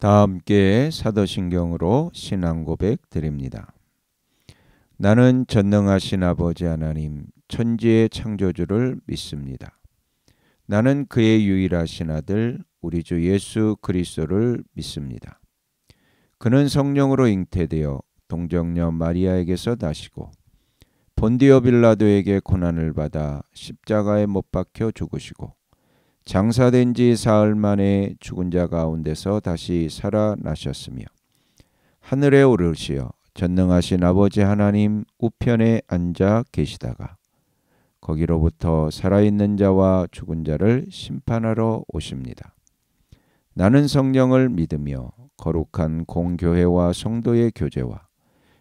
다 함께 사도신경으로 신앙 고백 드립니다. 나는 전능하신 아버지 하나님 천지의 창조주를 믿습니다. 나는 그의 유일하신 아들 우리 주 예수 그리스도를 믿습니다. 그는 성령으로 잉태되어 동정녀 마리아에게서 나시고 본디오 빌라도에게 고난을 받아 십자가에 못 박혀 죽으시고 장사된 지 사흘 만에 죽은 자 가운데서 다시 살아나셨으며 하늘에 오르시어 전능하신 아버지 하나님 우편에 앉아 계시다가 거기로부터 살아있는 자와 죽은 자를 심판하러 오십니다. 나는 성령을 믿으며 거룩한 공교회와 성도의 교제와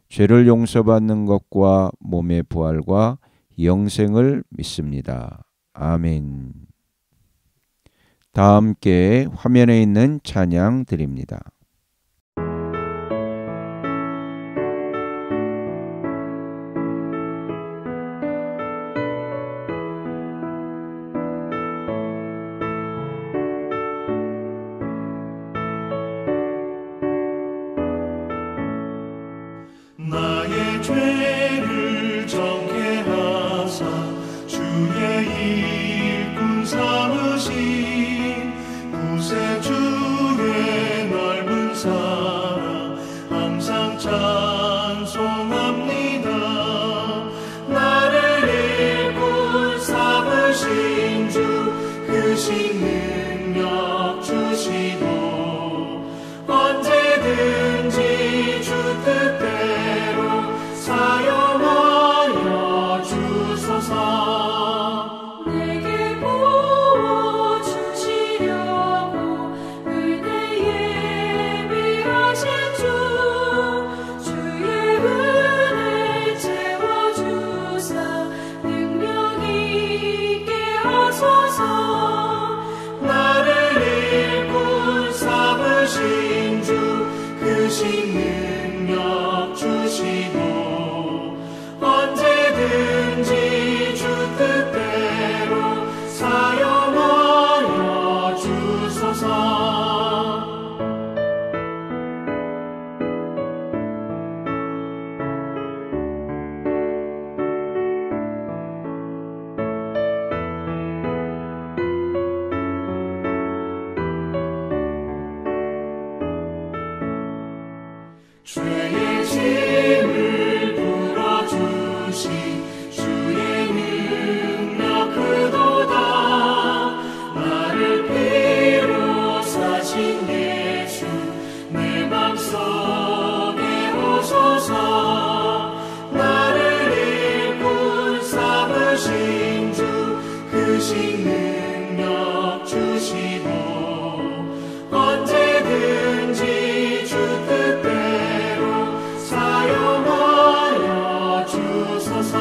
죄를 용서받는 것과 몸의 부활과 영생을 믿습니다. 아멘. 다 함께 화면에 있는 찬양 드립니다. 나의 죄를 정케 하사 주의 일꾼 삼으신 구세주의 넓은 사랑 항상 찬송합니다. 나를 일꾼 삼으신 주 크신 능력 주시고 언제든지 주 뜻대로 사용하여 주소서. 내게 부어주시려고 은혜 예비하신 주 주의 은혜 채워주사 능력 있게 하소서. 나를 일꾼 삼으신 주 크신 능력 주시고 언제든지 주 뜻대로 사용하여 주소서. 죄의 짐을 풀어주신 주의 능력 크도다. 나를 피로 사신 예수 내 맘속에 오소서. 나를 일꾼 삼으신 주 크신 능력 주시고 언제든지 주 뜻대로 사용하여 주소서.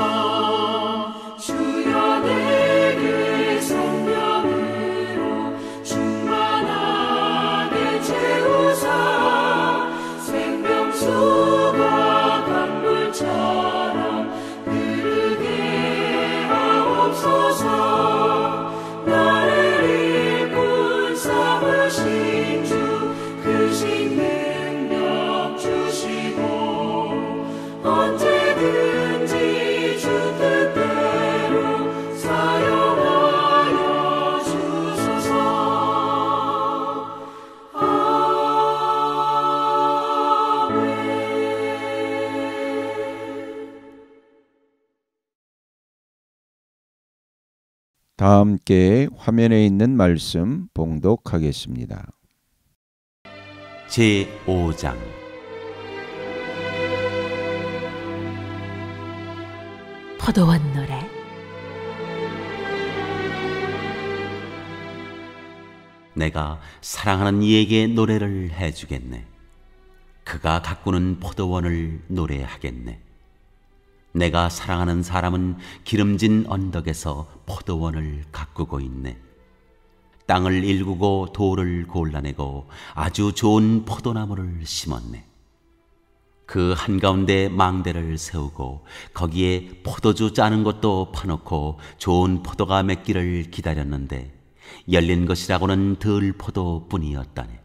주여 내게 성령으로 충만하게 채우사 생명수가 강물처럼 흐르게 하옵소서. 나를 일꾼 삼으신 주 크신 능력 주시고 언제든지 주 뜻대로 사용하여 주소서. 아멘. 다 함께 화면에 있는 말씀 봉독하겠습니다. 제5장 포도원 노래. 내가 사랑하는 이에게 노래를 해주겠네. 그가 가꾸는 포도원을 노래하겠네. 내가 사랑하는 사람은 기름진 언덕에서 포도원을 가꾸고 있네. 땅을 일구고 돌을 골라내고 아주 좋은 포도나무를 심었네. 그 한가운데 망대를 세우고 거기에 포도주 짜는 것도 파놓고 좋은 포도가 맺기를 기다렸는데 열린 것이라고는 덜 포도뿐이었다네.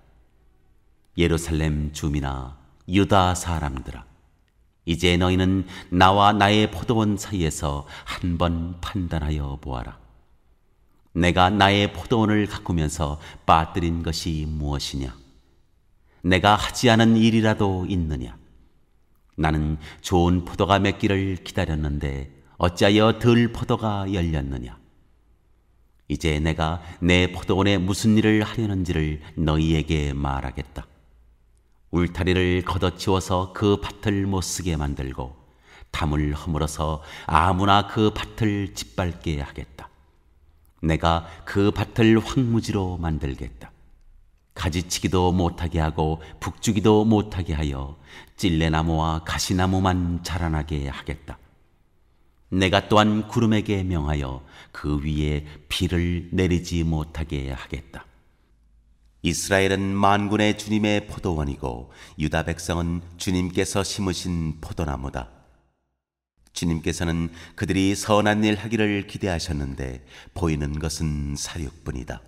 예루살렘 주민아, 유다 사람들아, 이제 너희는 나와 나의 포도원 사이에서 한번 판단하여 보아라. 내가 나의 포도원을 가꾸면서 빠뜨린 것이 무엇이냐? 내가 하지 않은 일이라도 있느냐? 나는 좋은 포도가 맺기를 기다렸는데 어찌하여 덜 포도가 열렸느냐? 이제 내가 내 포도원에 무슨 일을 하려는지를 너희에게 말하겠다. 울타리를 걷어치워서 그 밭을 못쓰게 만들고 담을 허물어서 아무나 그 밭을 짓밟게 하겠다. 내가 그 밭을 황무지로 만들겠다. 가지치기도 못하게 하고 북주기도 못하게 하여 찔레나무와 가시나무만 자라나게 하겠다. 내가 또한 구름에게 명하여 그 위에 비를 내리지 못하게 하겠다. 이스라엘은 만군의 주님의 포도원이고 유다 백성은 주님께서 심으신 포도나무다. 주님께서는 그들이 선한 일 하기를 기대하셨는데 보이는 것은 사륙뿐이다.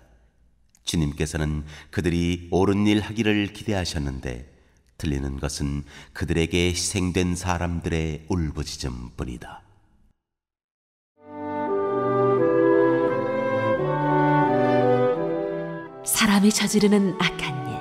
주님께서는 그들이 옳은 일 하기를 기대하셨는데 들리는 것은 그들에게 희생된 사람들의 울부짖음뿐이다. 사람이 저지르는 악한 일.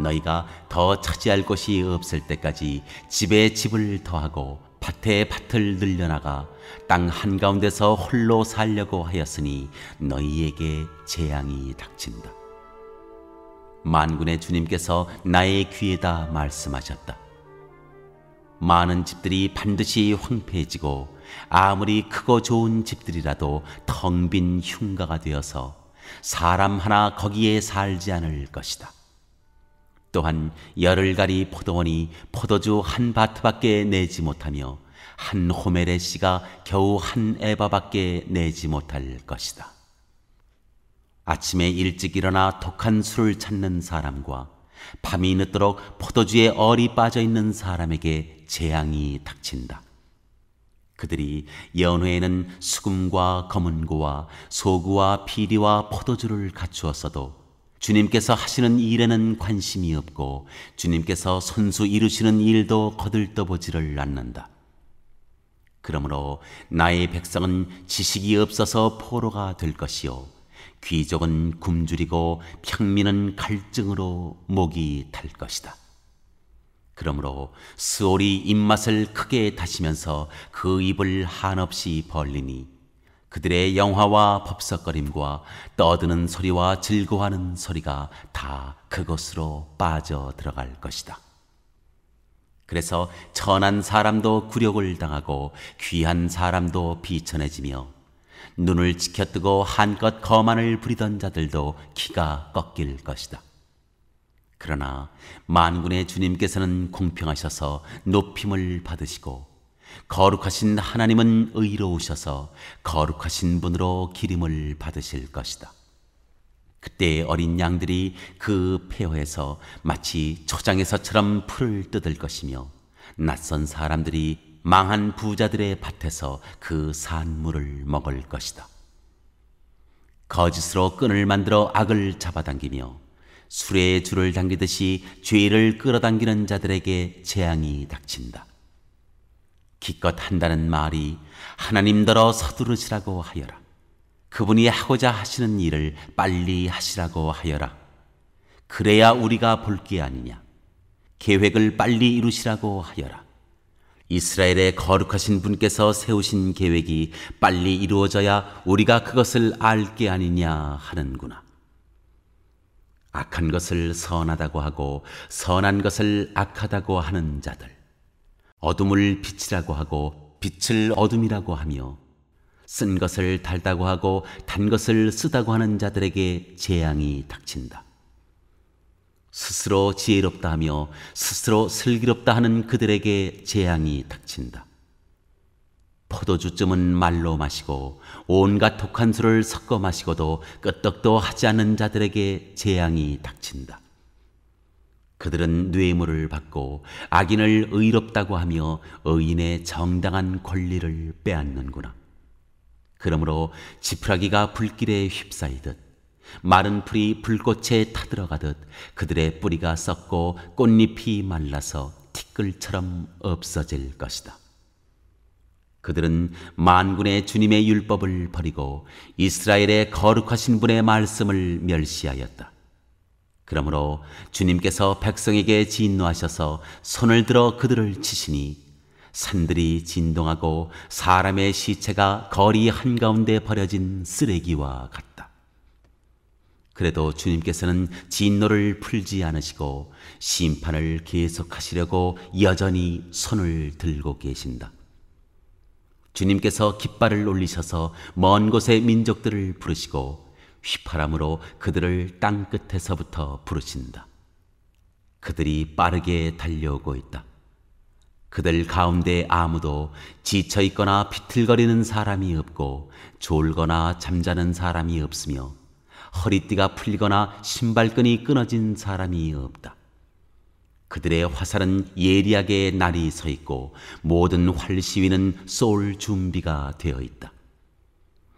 너희가 더 차지할 곳이 없을 때까지 집에 집을 더하고 밭에 밭을 늘려나가 땅 한가운데서 홀로 살려고 하였으니 너희에게 재앙이 닥친다. 만군의 주님께서 나의 귀에다 말씀하셨다. 많은 집들이 반드시 황폐해지고 아무리 크고 좋은 집들이라도 텅 빈 흉가가 되어서 사람 하나 거기에 살지 않을 것이다. 또한 열흘가리 포도원이 포도주 한 바트밖에 내지 못하며 한 호멜의 씨가 겨우 한 에바밖에 내지 못할 것이다. 아침에 일찍 일어나 독한 술을 찾는 사람과 밤이 늦도록 포도주에 얼이 빠져있는 사람에게 재앙이 닥친다. 그들이 연회에는 수금과 검은고와 소구와 피리와 포도주를 갖추었어도 주님께서 하시는 일에는 관심이 없고 주님께서 손수 이루시는 일도 거들떠보지를 않는다. 그러므로 나의 백성은 지식이 없어서 포로가 될 것이요 귀족은 굶주리고 평민은 갈증으로 목이 탈 것이다. 그러므로 스올이 입맛을 크게 다시면서 그 입을 한없이 벌리니 그들의 영화와 법석거림과 떠드는 소리와 즐거워하는 소리가 다 그곳으로 빠져 들어갈 것이다. 그래서 천한 사람도 굴욕을 당하고 귀한 사람도 비천해지며 눈을 치켜뜨고 한껏 거만을 부리던 자들도 기가 꺾일 것이다. 그러나 만군의 주님께서는 공평하셔서 높임을 받으시고 거룩하신 하나님은 의로우셔서 거룩하신 분으로 기림을 받으실 것이다. 그때 어린 양들이 그 폐허에서 마치 초장에서처럼 풀을 뜯을 것이며 낯선 사람들이 망한 부자들의 밭에서 그 산물을 먹을 것이다. 거짓으로 끈을 만들어 악을 잡아당기며 수레에 줄을 당기듯이 죄를 끌어당기는 자들에게 재앙이 닥친다. 기껏 한다는 말이 하나님더러 서두르시라고 하여라. 그분이 하고자 하시는 일을 빨리 하시라고 하여라. 그래야 우리가 볼 게 아니냐. 계획을 빨리 이루시라고 하여라. 이스라엘의 거룩하신 분께서 세우신 계획이 빨리 이루어져야 우리가 그것을 알 게 아니냐 하는구나. 악한 것을 선하다고 하고 선한 것을 악하다고 하는 자들, 어둠을 빛이라고 하고 빛을 어둠이라고 하며 쓴 것을 달다고 하고 단 것을 쓰다고 하는 자들에게 재앙이 닥친다. 스스로 지혜롭다 하며 스스로 슬기롭다 하는 그들에게 재앙이 닥친다. 포도주쯤은 말로 마시고 온갖 독한 술을 섞어 마시고도 끄떡도 하지 않는 자들에게 재앙이 닥친다. 그들은 뇌물을 받고 악인을 의롭다고 하며 의인의 정당한 권리를 빼앗는구나. 그러므로 지푸라기가 불길에 휩싸이듯 마른 풀이 불꽃에 타들어가듯 그들의 뿌리가 썩고 꽃잎이 말라서 티끌처럼 없어질 것이다. 그들은 만군의 주님의 율법을 버리고 이스라엘의 거룩하신 분의 말씀을 멸시하였다. 그러므로 주님께서 백성에게 진노하셔서 손을 들어 그들을 치시니 산들이 진동하고 사람의 시체가 거리 한가운데 버려진 쓰레기와 같다. 그래도 주님께서는 진노를 풀지 않으시고 심판을 계속하시려고 여전히 손을 들고 계신다. 주님께서 깃발을 올리셔서 먼 곳의 민족들을 부르시고 휘파람으로 그들을 땅 끝에서부터 부르신다. 그들이 빠르게 달려오고 있다. 그들 가운데 아무도 지쳐있거나 비틀거리는 사람이 없고 졸거나 잠자는 사람이 없으며 허리띠가 풀리거나 신발끈이 끊어진 사람이 없다. 그들의 화살은 예리하게 날이 서 있고 모든 활시위는 쏠 준비가 되어 있다.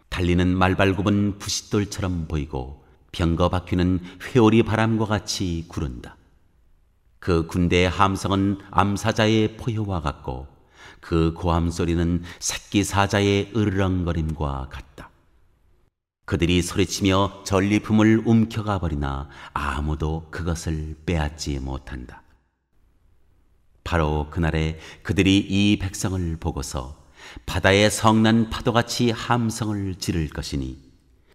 달리는 말발굽은 부싯돌처럼 보이고 병거 바퀴는 회오리 바람과 같이 구른다. 그 군대의 함성은 암사자의 포효와 같고 그 고함 소리는 새끼 사자의 으르렁거림과 같다. 그들이 소리치며 전리품을 움켜가 버리나 아무도 그것을 빼앗지 못한다. 바로 그날에 그들이 이 백성을 보고서 바다의 성난 파도같이 함성을 지를 것이니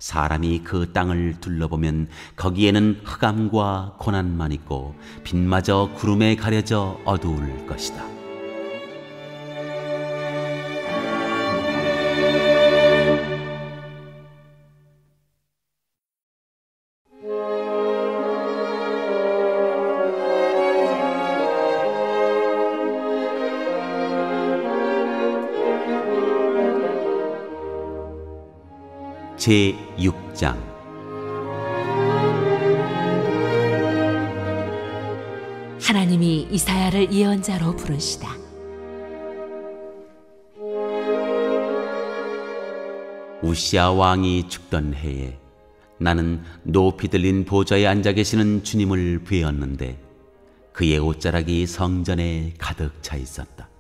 사람이 그 땅을 둘러보면 거기에는 흑암과 고난만 있고 빛마저 구름에 가려져 어두울 것이다. 제6장 하나님이 이사야를 예언자로 부르시다. 우시야 왕이 죽던 해에 나는 높이 들린 보좌에 앉아 계시는 주님을 뵈었는데 그의 옷자락이 성전에 가득 차 있었다.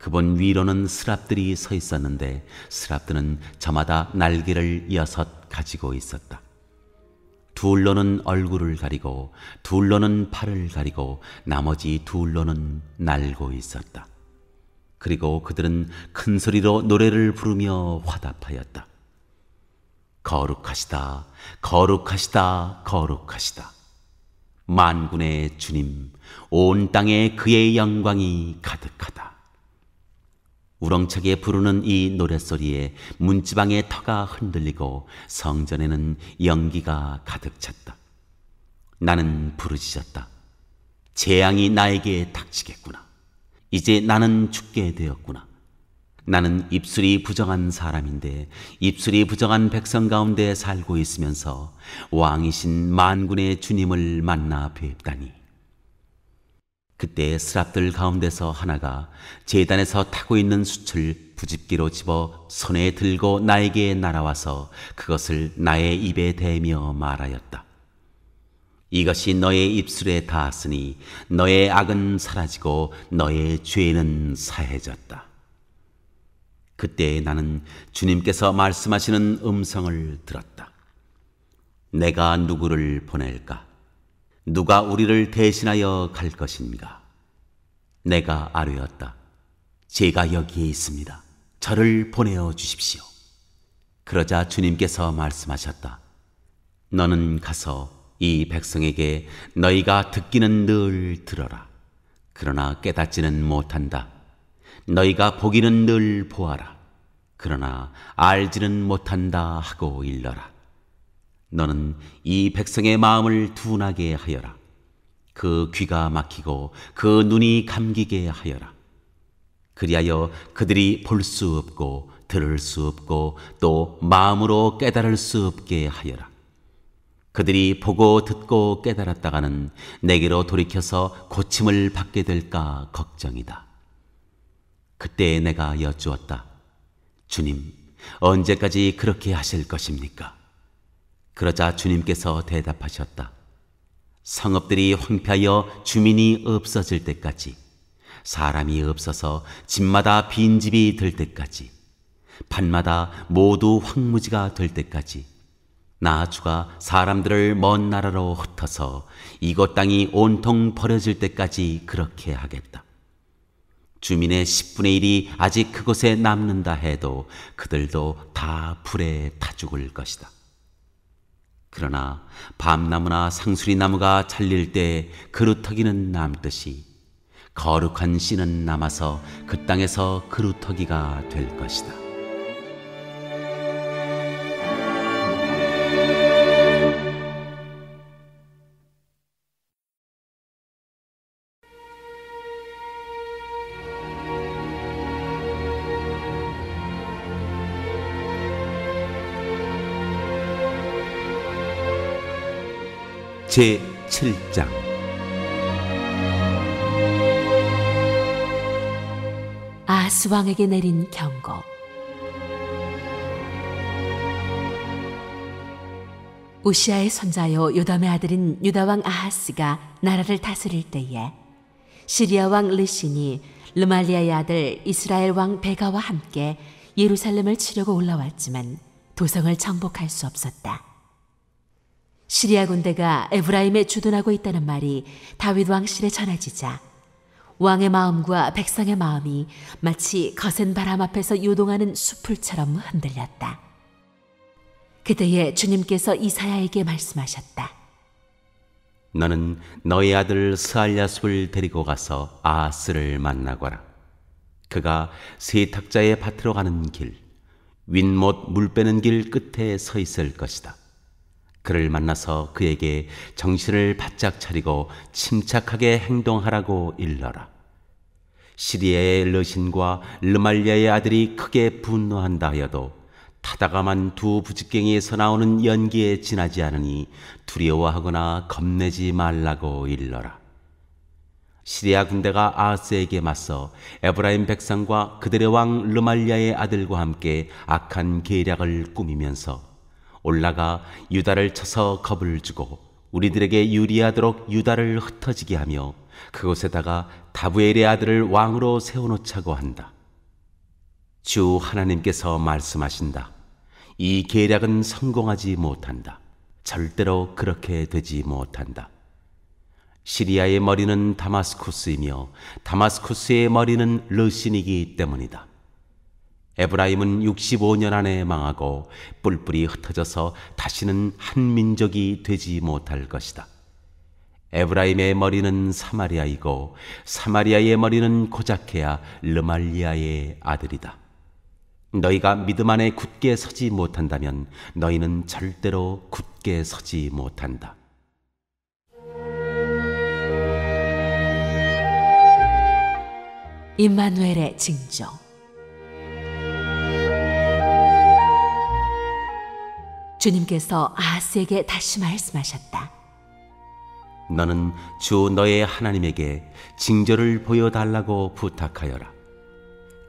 그분 위로는 스랍들이 서 있었는데 스랍들은 저마다 날개를 6 가지고 있었다. 둘로는 얼굴을 가리고 둘로는 팔을 가리고 나머지 둘로는 날고 있었다. 그리고 그들은 큰 소리로 노래를 부르며 화답하였다. 거룩하시다, 거룩하시다, 거룩하시다. 만군의 주님, 온 땅에 그의 영광이 가득하다. 우렁차게 부르는 이 노랫소리에 문지방의 터가 흔들리고 성전에는 연기가 가득 찼다. 나는 부르짖었다. 재앙이 나에게 닥치겠구나. 이제 나는 죽게 되었구나. 나는 입술이 부정한 사람인데 입술이 부정한 백성 가운데 살고 있으면서 왕이신 만군의 주님을 만나 뵙다니. 그때 스랍들 가운데서 하나가 제단에서 타고 있는 숯을 부집기로 집어 손에 들고 나에게 날아와서 그것을 나의 입에 대며 말하였다. 이것이 너의 입술에 닿았으니 너의 악은 사라지고 너의 죄는 사해졌다. 그때 나는 주님께서 말씀하시는 음성을 들었다. 내가 누구를 보낼까? 누가 우리를 대신하여 갈 것인가? 내가 아뢰었다. 제가 여기에 있습니다. 저를 보내어 주십시오. 그러자 주님께서 말씀하셨다. 너는 가서 이 백성에게 너희가 듣기는 늘 들어라. 그러나 깨닫지는 못한다. 너희가 보기는 늘 보아라. 그러나 알지는 못한다 하고 일러라. 너는 이 백성의 마음을 둔하게 하여라. 그 귀가 막히고 그 눈이 감기게 하여라. 그리하여 그들이 볼 수 없고 들을 수 없고 또 마음으로 깨달을 수 없게 하여라. 그들이 보고 듣고 깨달았다가는 내게로 돌이켜서 고침을 받게 될까 걱정이다. 그때 내가 여쭈었다. 주님, 언제까지 그렇게 하실 것입니까? 그러자 주님께서 대답하셨다. 성읍들이 황폐하여 주민이 없어질 때까지, 사람이 없어서 집마다 빈집이 될 때까지, 밭마다 모두 황무지가 될 때까지, 나 주가 사람들을 먼 나라로 흩어서 이곳 땅이 온통 버려질 때까지 그렇게 하겠다. 주민의 10분의 1이 아직 그곳에 남는다 해도 그들도 다 불에 타 죽을 것이다. 그러나 밤나무나 상수리나무가 잘릴 때 그루터기는 남듯이 거룩한 씨는 남아서 그 땅에서 그루터기가 될 것이다. 제7장 아하스 왕에게 내린 경고. 우시아의 손자요 요담의 아들인 유다 왕 아하스가 나라를 다스릴 때에 시리아 왕 르신이 르말리아의 아들 이스라엘 왕 베가와 함께 예루살렘을 치려고 올라왔지만 도성을 정복할 수 없었다. 시리아 군대가 에브라임에 주둔하고 있다는 말이 다윗 왕실에 전해지자 왕의 마음과 백성의 마음이 마치 거센 바람 앞에서 요동하는 수풀처럼 흔들렸다. 그때에 주님께서 이사야에게 말씀하셨다. 너는 너의 아들 스알랴숲을 데리고 가서 아하스를 만나거라. 그가 세탁자의 밭으로 가는 길, 윗못 물 빼는 길 끝에 서 있을 것이다. 그를 만나서 그에게 정신을 바짝 차리고 침착하게 행동하라고 일러라. 시리아의 르신과 르말리아의 아들이 크게 분노한다 하여도 타다감한 두 부직갱이에서 나오는 연기에 지나지 않으니 두려워하거나 겁내지 말라고 일러라. 시리아 군대가 아하스에게 맞서 에브라임 백성과 그들의 왕 르말리아의 아들과 함께 악한 계략을 꾸미면서 올라가 유다를 쳐서 겁을 주고 우리들에게 유리하도록 유다를 흩어지게 하며 그곳에다가 다부엘의 아들을 왕으로 세워놓자고 한다. 주 하나님께서 말씀하신다. 이 계략은 성공하지 못한다. 절대로 그렇게 되지 못한다. 시리아의 머리는 다마스쿠스이며 다마스쿠스의 머리는 르신이기 때문이다. 에브라임은 65년 안에 망하고 뿔뿔이 흩어져서 다시는 한 민족이 되지 못할 것이다. 에브라임의 머리는 사마리아이고 사마리아의 머리는 고자케야 르말리아의 아들이다. 너희가 믿음 안에 굳게 서지 못한다면 너희는 절대로 굳게 서지 못한다. 임마누엘의 징조. 주님께서 아하스에게 다시 말씀하셨다. 너는 주 너의 하나님에게 징조를 보여달라고 부탁하여라.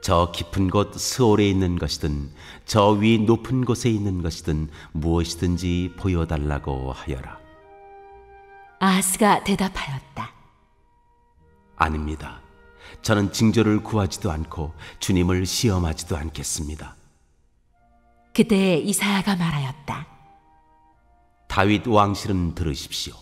저 깊은 곳 스올에 있는 것이든 저 위 높은 곳에 있는 것이든 무엇이든지 보여달라고 하여라. 아하스가 대답하였다. 아닙니다. 저는 징조를 구하지도 않고 주님을 시험하지도 않겠습니다. 그때 이사야가 말하였다. 다윗 왕실은 들으십시오.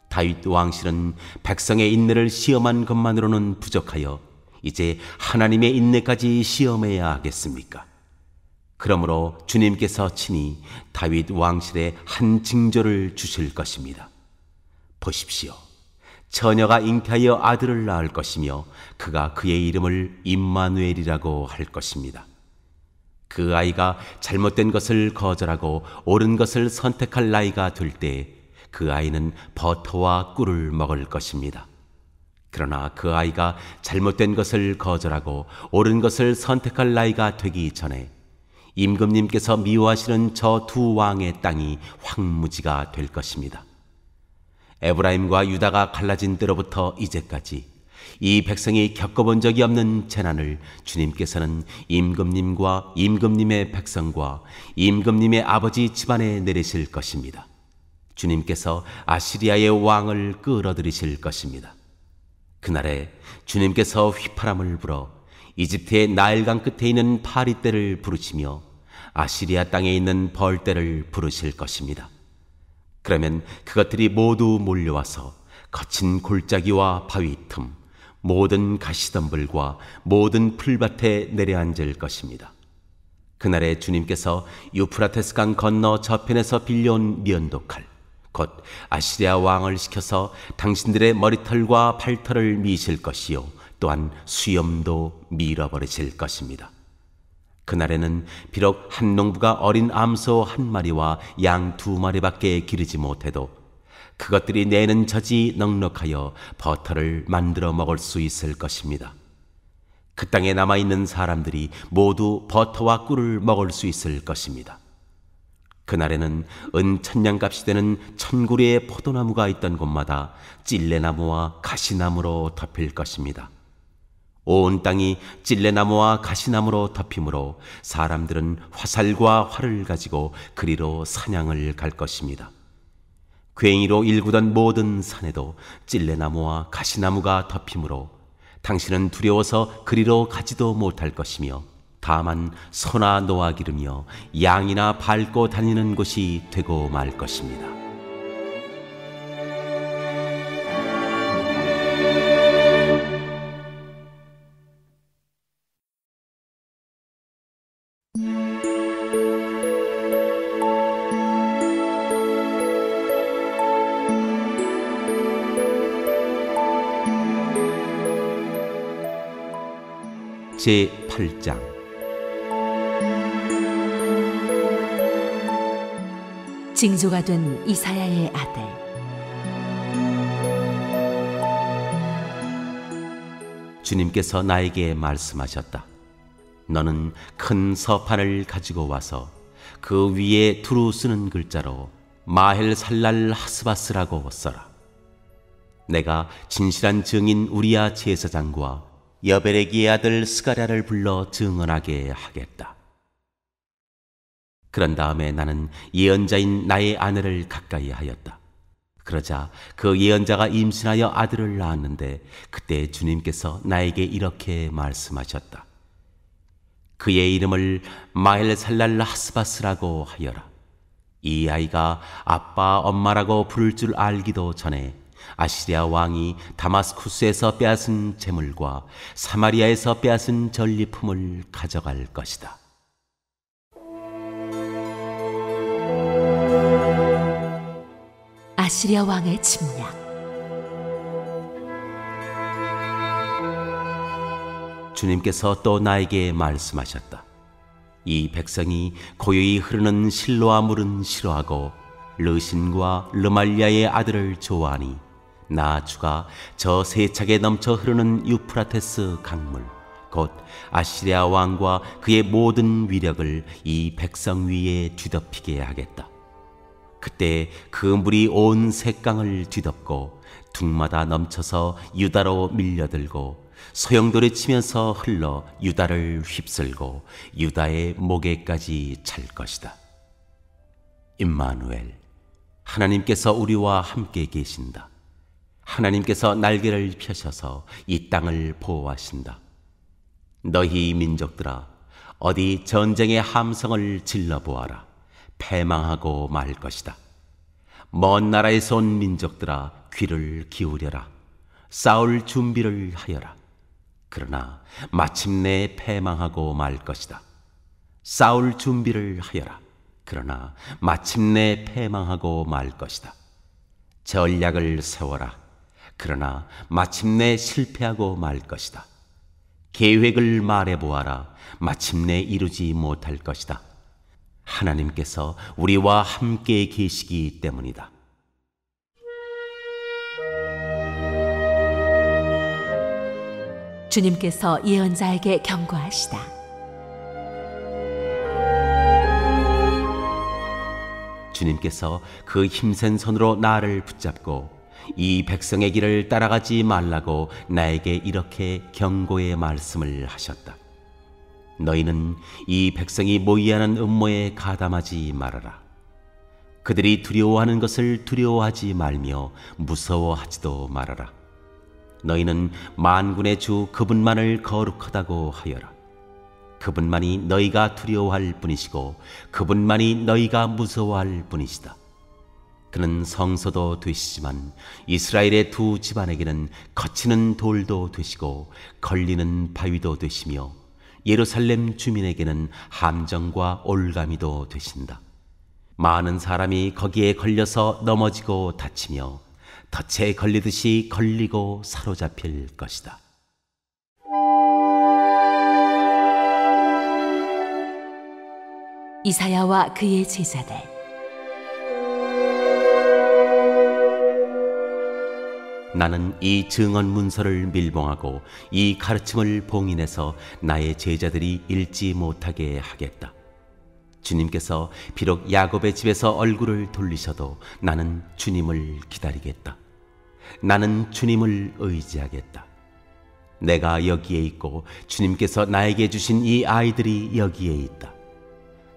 다윗 왕실은 백성의 인내를 시험한 것만으로는 부족하여 이제 하나님의 인내까지 시험해야 하겠습니까? 그러므로 주님께서 친히 다윗 왕실에 한 징조를 주실 것입니다. 보십시오. 처녀가 잉태하여 아들을 낳을 것이며 그가 그의 이름을 임마누엘이라고 할 것입니다. 그 아이가 잘못된 것을 거절하고 옳은 것을 선택할 나이가 될 때 그 아이는 버터와 꿀을 먹을 것입니다. 그러나 그 아이가 잘못된 것을 거절하고 옳은 것을 선택할 나이가 되기 전에 임금님께서 미워하시는 저 두 왕의 땅이 황무지가 될 것입니다. 에브라임과 유다가 갈라진 때로부터 이제까지 이 백성이 겪어본 적이 없는 재난을 주님께서는 임금님과 임금님의 백성과 임금님의 아버지 집안에 내리실 것입니다. 주님께서 아시리아의 왕을 끌어들이실 것입니다. 그날에 주님께서 휘파람을 불어 이집트의 나일강 끝에 있는 파리떼를 부르시며 아시리아 땅에 있는 벌떼를 부르실 것입니다. 그러면 그것들이 모두 몰려와서 거친 골짜기와 바위 틈, 모든 가시덤불과 모든 풀밭에 내려앉을 것입니다. 그날에 주님께서 유프라테스 강 건너 저편에서 빌려온 면도칼, 곧 아시리아 왕을 시켜서 당신들의 머리털과 팔털을 미실 것이요 또한 수염도 밀어버리실 것입니다. 그날에는 비록 한 농부가 어린 암소 한 마리와 양 2마리밖에 기르지 못해도 그것들이 내는 젖이 넉넉하여 버터를 만들어 먹을 수 있을 것입니다. 그 땅에 남아있는 사람들이 모두 버터와 꿀을 먹을 수 있을 것입니다. 그날에는 은천냥값이 되는 1000구리의 포도나무가 있던 곳마다 찔레나무와 가시나무로 덮일 것입니다. 온 땅이 찔레나무와 가시나무로 덮이므로 사람들은 화살과 활을 가지고 그리로 사냥을 갈 것입니다. 괭이로 일구던 모든 산에도 찔레나무와 가시나무가 덮이므로 당신은 두려워서 그리로 가지도 못할 것이며 다만 소나 노아 기르며 양이나 밟고 다니는 곳이 되고 말 것입니다. 제8장 징조가 된 이사야의 아들. 주님께서 나에게 말씀하셨다. 너는 큰 서판을 가지고 와서 그 위에 두루 쓰는 글자로 마헬 살랄 하스바스라고 써라. 내가 진실한 증인 우리야 제사장과 여베레기의 아들 스가랴를 불러 증언하게 하겠다. 그런 다음에 나는 예언자인 나의 아내를 가까이 하였다. 그러자 그 예언자가 임신하여 아들을 낳았는데 그때 주님께서 나에게 이렇게 말씀하셨다. 그의 이름을 마헬 살랄 하스바스라고 하여라. 이 아이가 아빠 엄마라고 부를 줄 알기도 전에 아시리아 왕이 다마스쿠스에서 빼앗은 재물과 사마리아에서 빼앗은 전리품을 가져갈 것이다. 아시리아 왕의 침략. 주님께서 또 나에게 말씀하셨다. 이 백성이 고요히 흐르는 실로아 물은 싫어하고 르신과 르말리아의 아들을 좋아하니 나 주가 저 세차게 넘쳐 흐르는 유프라테스 강물 곧 아시리아 왕과 그의 모든 위력을 이 백성 위에 뒤덮이게 하겠다. 그때 그 물이 온 셋강을 뒤덮고 둥마다 넘쳐서 유다로 밀려들고 소용돌이 치면서 흘러 유다를 휩쓸고 유다의 목에까지 찰 것이다. 임마누엘, 하나님께서 우리와 함께 계신다. 하나님께서 날개를 펴셔서 이 땅을 보호하신다. 너희 민족들아, 어디 전쟁의 함성을 질러보아라. 패망하고 말 것이다. 먼 나라에서 온 민족들아, 귀를 기울여라. 싸울 준비를 하여라. 그러나 마침내 패망하고 말 것이다. 싸울 준비를 하여라. 그러나 마침내 패망하고 말 것이다. 전략을 세워라. 그러나 마침내 실패하고 말 것이다. 계획을 말해보아라. 마침내 이루지 못할 것이다. 하나님께서 우리와 함께 계시기 때문이다. 주님께서 예언자에게 경고하시다. 주님께서 그 힘센 손으로 나를 붙잡고 이 백성의 길을 따라가지 말라고 나에게 이렇게 경고의 말씀을 하셨다. 너희는 이 백성이 모의하는 음모에 가담하지 말아라. 그들이 두려워하는 것을 두려워하지 말며 무서워하지도 말아라. 너희는 만군의 주 그분만을 거룩하다고 하여라. 그분만이 너희가 두려워할 뿐이시고 그분만이 너희가 무서워할 뿐이시다. 그는 성소도 되시지만 이스라엘의 두 집안에게는 거치는 돌도 되시고 걸리는 바위도 되시며 예루살렘 주민에게는 함정과 올가미도 되신다. 많은 사람이 거기에 걸려서 넘어지고 다치며 덫에 걸리듯이 걸리고 사로잡힐 것이다. 이사야와 그의 제자들. 나는 이 증언 문서를 밀봉하고 이 가르침을 봉인해서 나의 제자들이 읽지 못하게 하겠다. 주님께서 비록 야곱의 집에서 얼굴을 돌리셔도 나는 주님을 기다리겠다. 나는 주님을 의지하겠다. 내가 여기에 있고 주님께서 나에게 주신 이 아이들이 여기에 있다.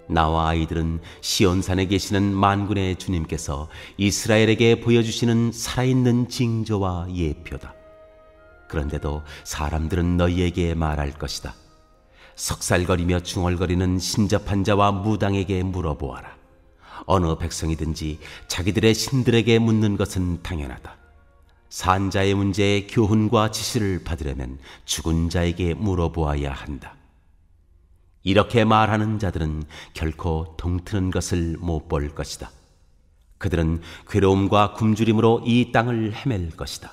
나와 아이들은 시온산에 계시는 만군의 주님께서 이스라엘에게 보여주시는 살아있는 징조와 예표다. 그런데도 사람들은 너희에게 말할 것이다. 석살거리며 중얼거리는 신접한 자와 무당에게 물어보아라. 어느 백성이든지 자기들의 신들에게 묻는 것은 당연하다. 산자의 문제에 교훈과 지시를 받으려면 죽은 자에게 물어보아야 한다. 이렇게 말하는 자들은 결코 동트는 것을 못 볼 것이다. 그들은 괴로움과 굶주림으로 이 땅을 헤맬 것이다.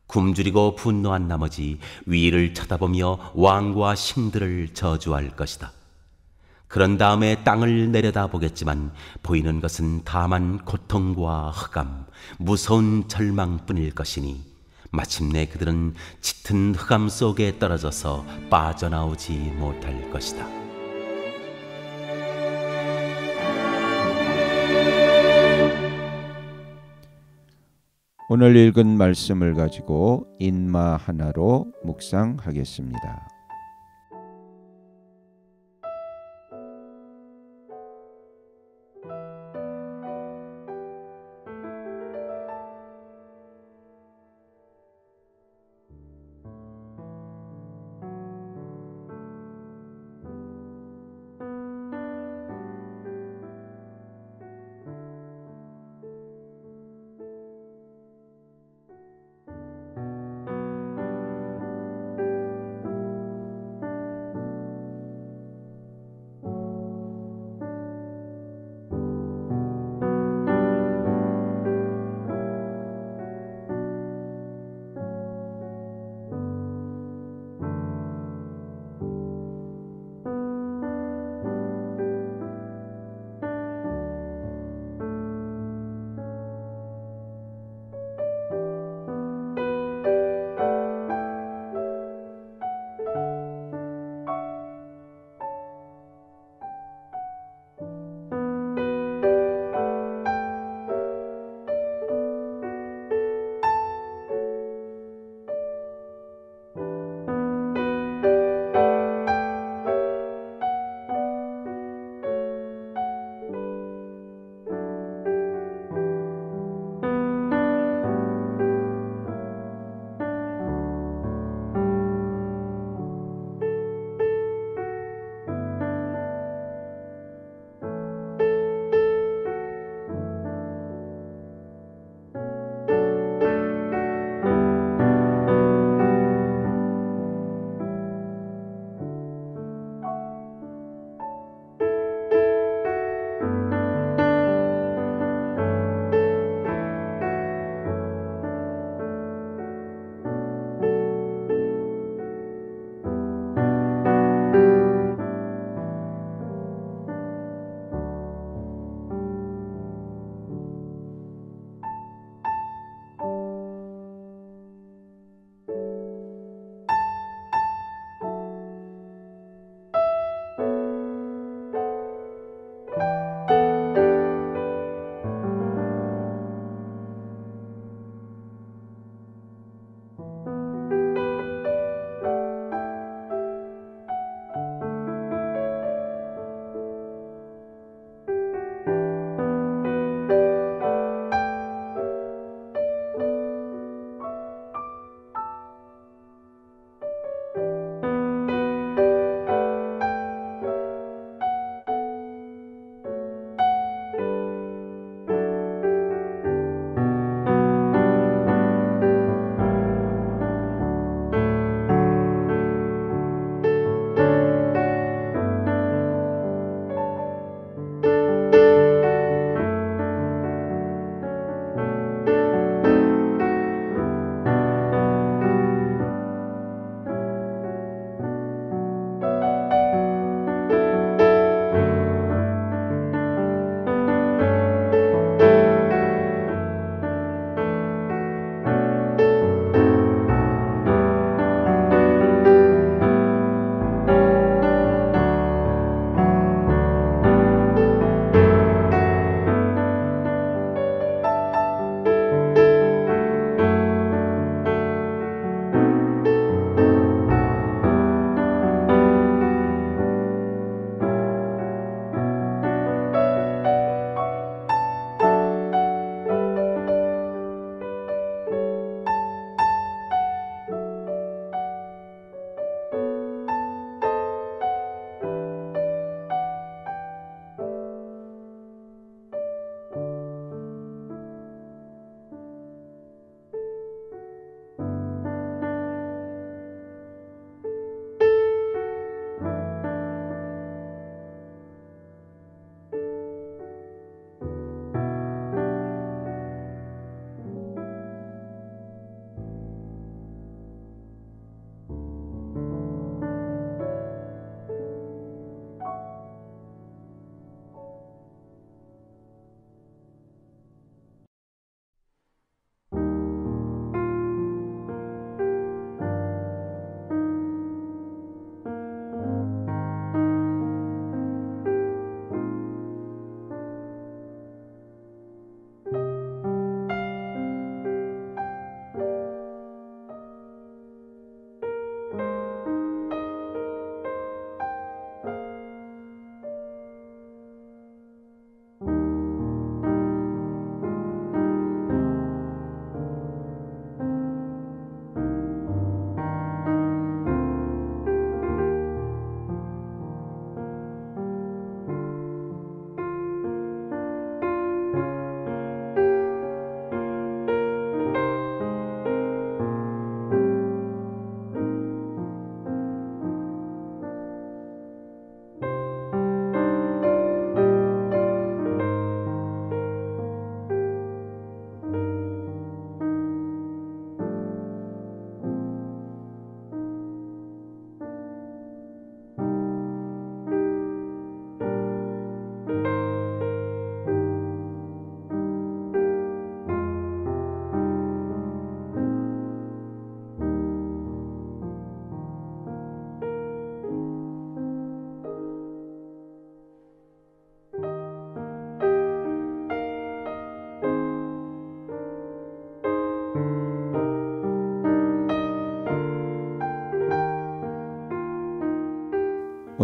굶주리고 분노한 나머지 위를 쳐다보며 왕과 신들을 저주할 것이다. 그런 다음에 땅을 내려다보겠지만 보이는 것은 다만 고통과 흑암, 무서운 절망뿐일 것이니 마침내 그들은 짙은 흑암 속에 떨어져서 빠져나오지 못할 것이다. 오늘 읽은 말씀을 가지고 인마 하나로 묵상하겠습니다.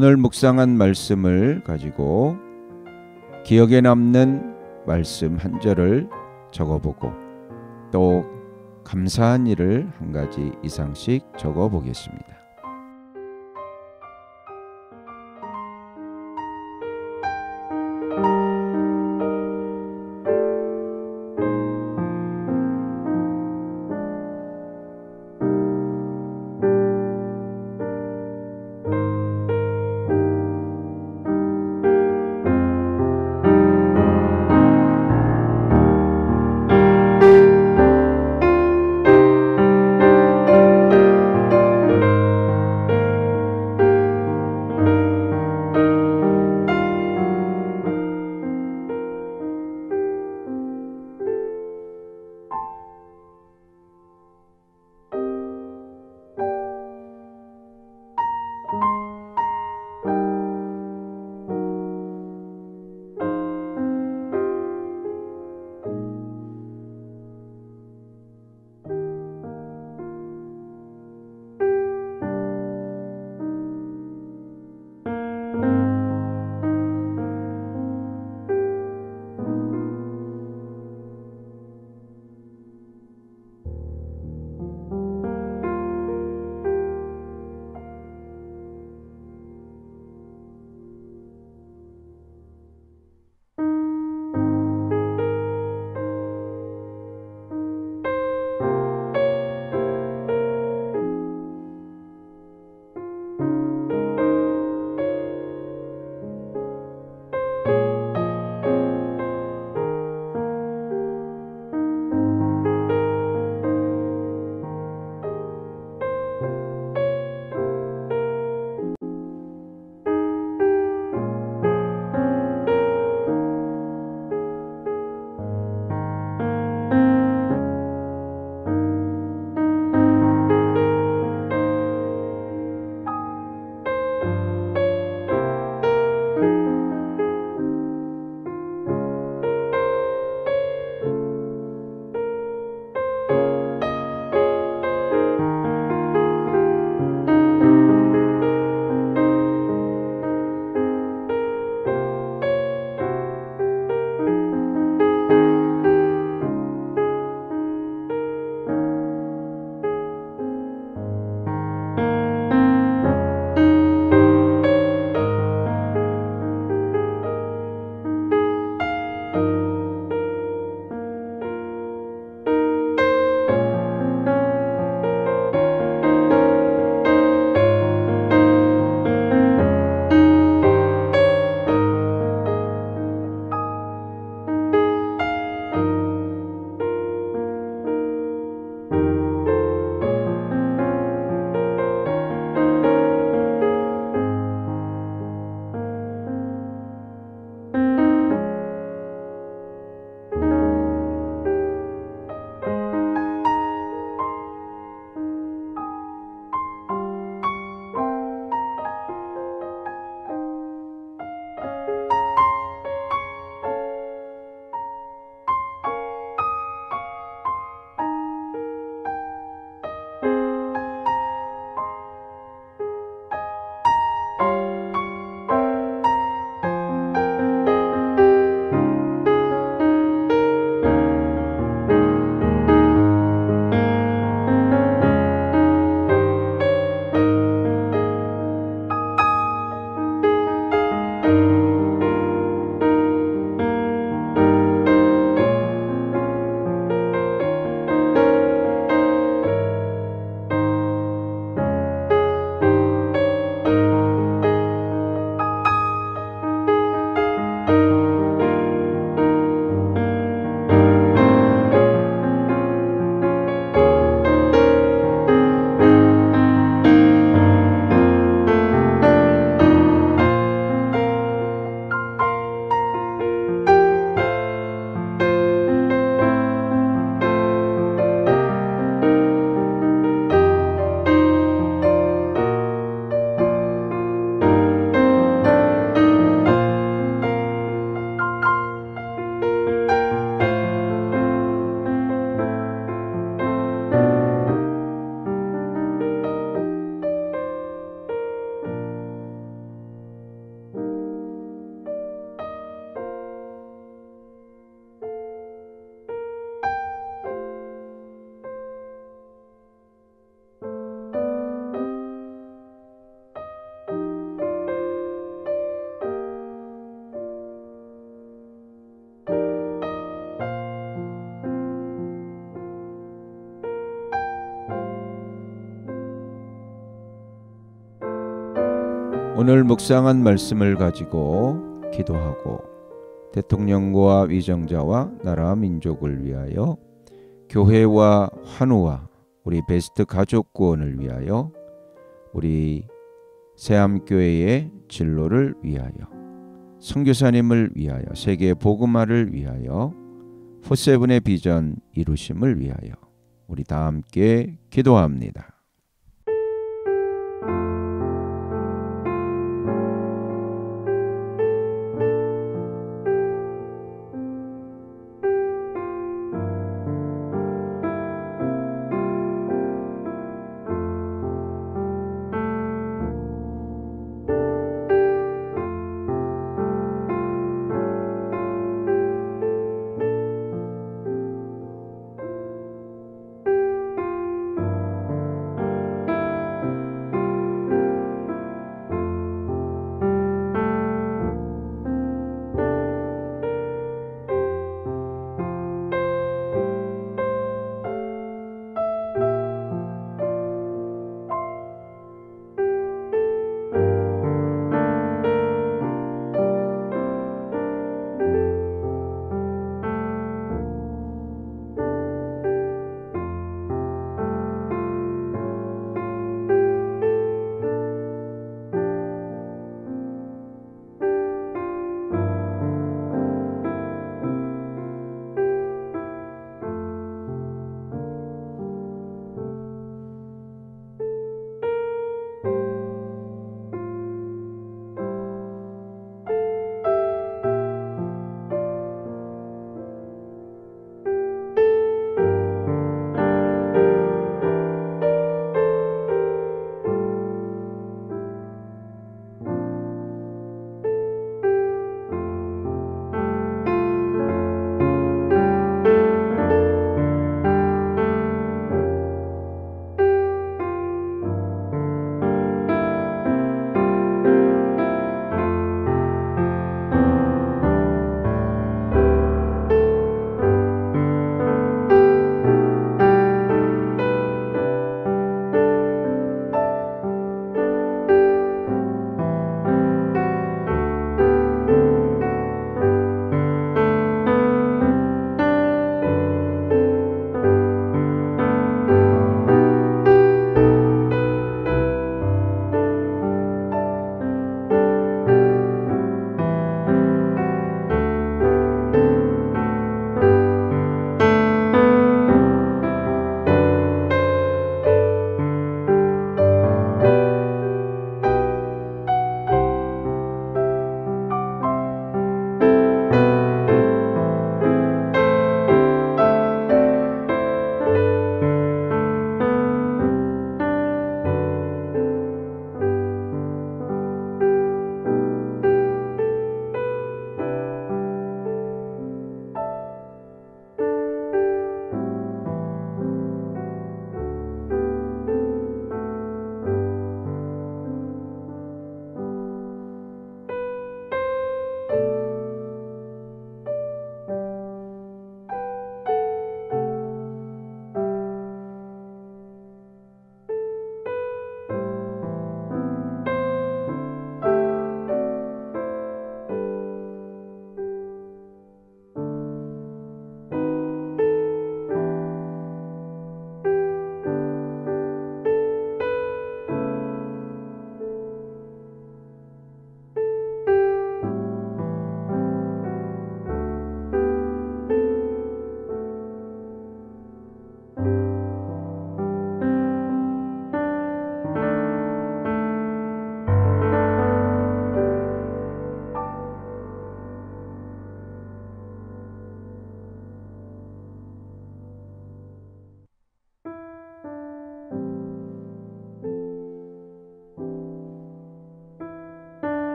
오늘 묵상한 말씀을 가지고 기억에 남는 말씀 한 절을 적어보고 또 감사한 일을 한 가지 이상씩 적어보겠습니다. 오늘 묵상한 말씀을 가지고 기도하고 대통령과 위정자와 나라 민족을 위하여 교회와 환우와 우리 베스트 가족 구원을 위하여 우리 새암교회의 진로를 위하여 선교사님을 위하여 세계 복음화를 위하여 포세븐의 비전 이루심을 위하여 우리 다 함께 기도합니다.